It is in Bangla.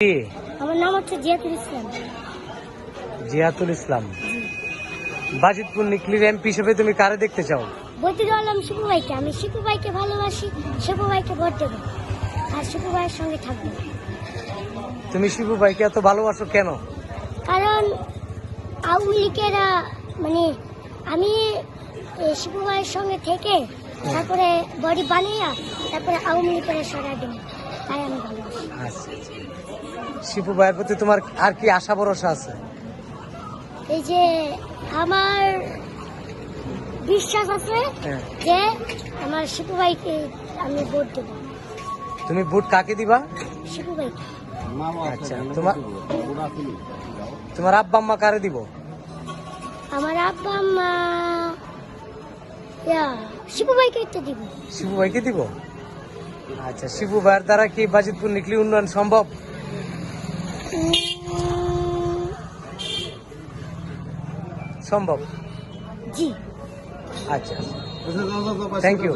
কি? আমার নাম হচ্ছে জিয়াতুল ইসলাম। জিয়াতুল ইসলাম। বাজিতপুর নিকলির এমপি হিসেবে তুমি কারে দেখতে চাও? বলতে গেলাম শিপু ভাইকে। আমি শিপু ভাইকে ভালোবাসি, শিপু ভাইকে ভোট দেবো আর শিপু ভাইয়ের সঙ্গে থাকবো। তুমি শিবু ভাইকে এত ভালোবাসো কেন? কারণ আওয়ামী লীগেরা মানে আমি শিপু ভাইয়ের সঙ্গে থেকে তারপরে বডি বানিয়ে তারপরে আওয়ামী লীগেরা সরাই দেবো, তাই আমি ভালোবাসি। আচ্ছা, শিবু ভাইয়ের প্রতি তোমার আর কি আশা ভরসা আছে? এই যে আমার বিশ্বাস আছে হ্যাঁ। যে আমার শিপু ভাইকে আমি ভোট দেবো। তুমি ভোট কাকে দিবা? শিপু ভাইকে। আচ্ছা, তোমার আব্বা আম্মা কারে দিব? আমার আব্বা আম্মা শিপু ভাইকে তো দিব। শিবু ভাইকে দিব। আচ্ছা, শিবু ভাইয়ের দ্বারা কি বাজিতপুর নিকলি উন্নয়ন সম্ভব? সম্ভব। জি। আচ্ছা, থ্যাংক ইউ।